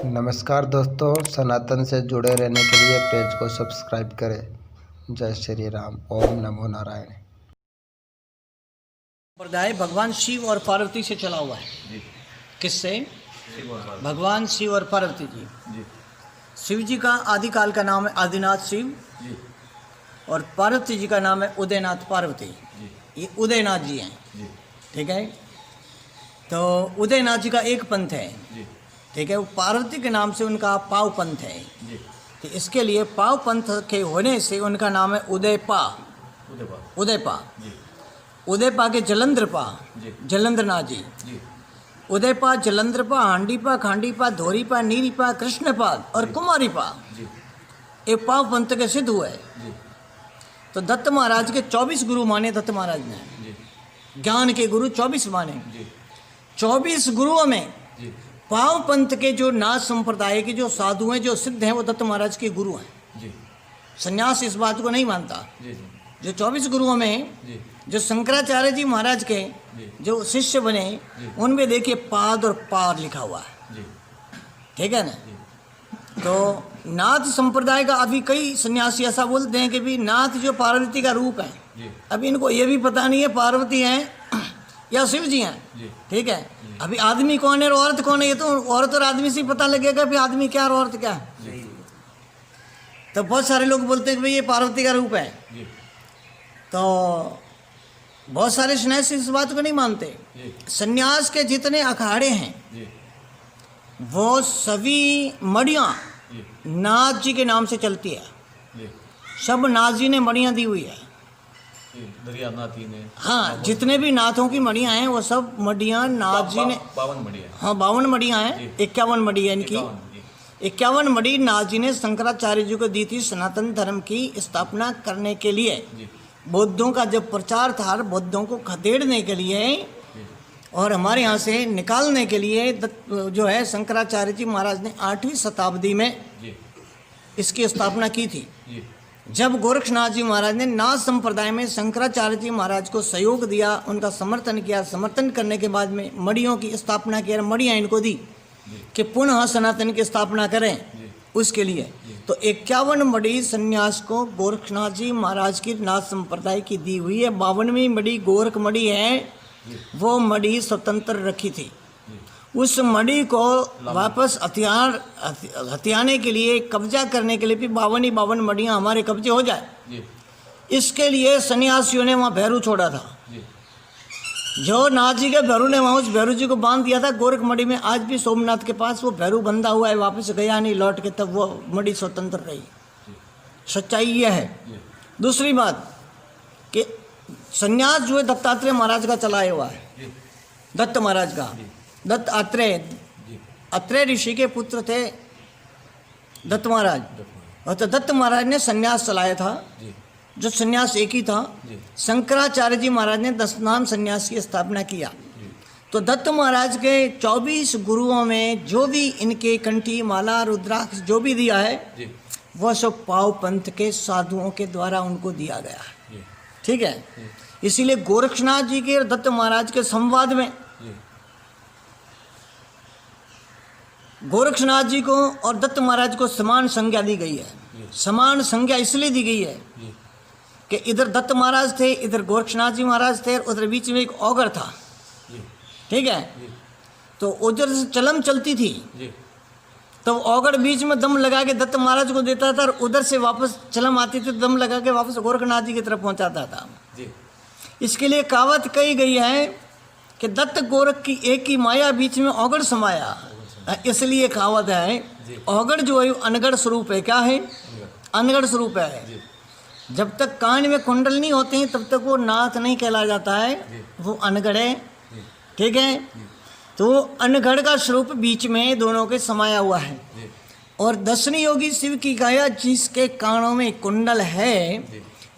नमस्कार दोस्तों, सनातन से जुड़े रहने के लिए पेज को सब्सक्राइब करें। जय श्री राम। ओम नमो नारायण। संप्रदाय भगवान शिव और पार्वती से चला हुआ है। किससे? भगवान शिव और पार्वती जी। शिव जी का आदिकाल का नाम है आदिनाथ शिव और पार्वती जी का नाम है उदयनाथ पार्वती। ये उदयनाथ जी हैं, ठीक है। तो उदयनाथ जी का एक पंथ है, ठीक है। वो पार्वती के नाम से उनका पाव पंथ है। तो इसके लिए पाव पंथ के होने से उनका नाम है उदयपा। उदयपा के जलंधरपा, जलंधरनाथ जी। उदयपा, जलंधरपा, हांडीपा, खांडीपा, धोरीपा, नीरीपा, कृष्णपाद और कुमारीपा, ये पाव पंथ के सिद्ध हुए। तो दत्त महाराज के 24 गुरु माने दत्त महाराज ने, ज्ञान के गुरु 24 माने। 24 गुरुओं में पाव पंथ के जो नाथ संप्रदाय के जो साधु हैं, जो सिद्ध हैं, वो दत्त महाराज के गुरु हैं। संन्यास इस बात को नहीं मानता। जो 24 गुरुओं में जो शंकराचार्य जी महाराज के जो शिष्य बने, उनमें देखिए पाद और पार लिखा हुआ है, ठीक है ना। तो नाथ संप्रदाय का अभी कई सन्यासी ऐसा बोलते हैं कि भी नाथ जो पार्वती का रूप है। अभी इनको ये भी पता नहीं है पार्वती हैं या शिव जी हैं, ठीक है। अभी आदमी कौन है और औरत कौन है, ये तो औरत और आदमी से पता लगेगा भी आदमी क्या और औरत क्या है। तो बहुत सारे लोग बोलते हैं कि भाई ये पार्वती का रूप है। तो बहुत सारे सन्यासी इस बात को नहीं मानते। सन्यास के जितने अखाड़े हैं वो सभी मड़ियाँ नाथ जी के नाम से चलती है। सब नाथ जी ने मड़ियाँ दी हुई है। हाँ, जितने भी नाथों की मड़ियाँ हैं वो सब मड़ियाँ नाथ जी ने, 52 मड़ियाँ। हाँ 52 मड़ियाँ हैं। 51 मड़ी है इनकी। 51 मड़ी नाथ जी ने शंकराचार्य जी को दी थी सनातन धर्म की स्थापना करने के लिए। बौद्धों का जब प्रचार था, बौद्धों को खदेड़ने के लिए और हमारे यहाँ से निकालने के लिए जो है शंकराचार्य जी महाराज ने 8वीं शताब्दी में इसकी स्थापना की थी। जब गोरक्षनाथ जी महाराज ने नाथ संप्रदाय में शंकराचार्य जी महाराज को सहयोग दिया, उनका समर्थन किया, समर्थन करने के बाद में मड़ियों की स्थापना किया, मड़ियाँ इनको दी कि पुनः सनातन की स्थापना करें उसके लिए। तो 51 मड़ी संन्यास को गोरक्षनाथ जी महाराज की नाथ संप्रदाय की दी हुई है। 52वीं मड़ी गोरख मड़ी है, वो मड़ी स्वतंत्र रखी थी। उस मड़ी को वापस हथियाने के लिए, कब्जा करने के लिए भी 52 मड़ियाँ हमारे कब्जे हो जाए, इसके लिए सन्यासियों ने वहाँ भैरू छोड़ा था। जो नाथ जी के भैरू ने वहाँ उस भैरू जी को बांध दिया था गोरख मड़ी में। आज भी सोमनाथ के पास वो भैरू बंधा हुआ है, वापस गया नहीं लौट के, तब वो मड़ी स्वतंत्र रही। सच्चाई यह है। दूसरी बात कि सन्यास जो है दत्तात्रेय महाराज का चलाया हुआ है। दत्त महाराज का, दत्त अत्रेय ऋषि के पुत्र थे दत्त महाराज। और तो दत्त महाराज ने सन्यास चलाया था, जो सन्यास एक ही था। शंकराचार्य जी महाराज ने 10 नाम सन्यास की स्थापना किया। तो दत्त महाराज के 24 गुरुओं में जो भी इनके कंठी माला रुद्राक्ष जो भी दिया है, वह सब पाव पंथ के साधुओं के द्वारा उनको दिया गया है, ठीक है। इसीलिए गोरक्षनाथ जी के और दत्त महाराज के संवाद में गोरक्षनाथ जी को और दत्त महाराज को समान संज्ञा दी गई है। समान संज्ञा इसलिए दी गई है कि इधर दत्त महाराज थे, इधर गोरक्षनाथ जी महाराज थे, और उधर बीच में एक औगर था, ठीक है। तो उधर से चलम चलती थी, तो औगर बीच में दम लगा के दत्त महाराज को देता था, और उधर से वापस चलम आती थी, दम लगा के वापस गोरखनाथ जी की तरफ पहुंचाता था। इसके लिए कहावत कही गई है कि दत्त गोरख की एक ही माया, बीच में औगड़ समाया। इसलिए कहावत है औगड़ जो है अनगढ़ स्वरूप है। क्या है? अनगढ़ स्वरूप है। जब तक कान में कुंडल नहीं होते हैं तब तक वो नाथ नहीं कहला जाता है, वो अनगढ़ है, ठीक है। तो अनगढ़ का स्वरूप बीच में दोनों के समाया हुआ है। और दर्शनी योगी शिव की काया, जिसके कानों में कुंडल है,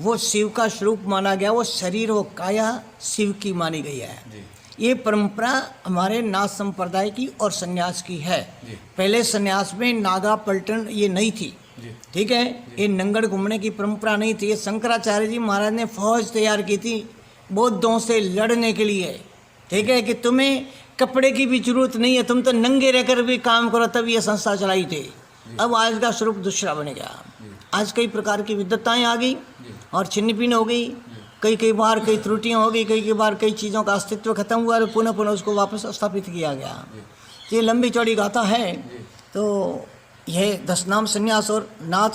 वो शिव का स्वरूप माना गया। वो शरीर वो काया शिव की मानी गई है। ये परंपरा हमारे नाथ संप्रदाय की और सन्यास की है। पहले सन्यास में नागा पलटन ये नहीं थी, ठीक है। ये नंगड़ घूमने की परंपरा नहीं थी। ये शंकराचार्य जी महाराज ने फौज तैयार की थी बौद्धों से लड़ने के लिए, ठीक है, कि तुम्हें कपड़े की भी जरूरत नहीं है, तुम तो नंगे रहकर भी काम करो, तब ये संस्था चलाई थी। अब आज का स्वरूप दूसरा बन गया। आज कई प्रकार की विद्वत्ताएं आ गई और छिन्न भिन्न हो गई। कई बार कई त्रुटियां हो गई, कई बार कई चीज़ों का अस्तित्व खत्म हुआ और पुनः उसको वापस स्थापित किया गया। ये लंबी चौड़ी गाथा है। तो यह 10 नाम संन्यास और नाथ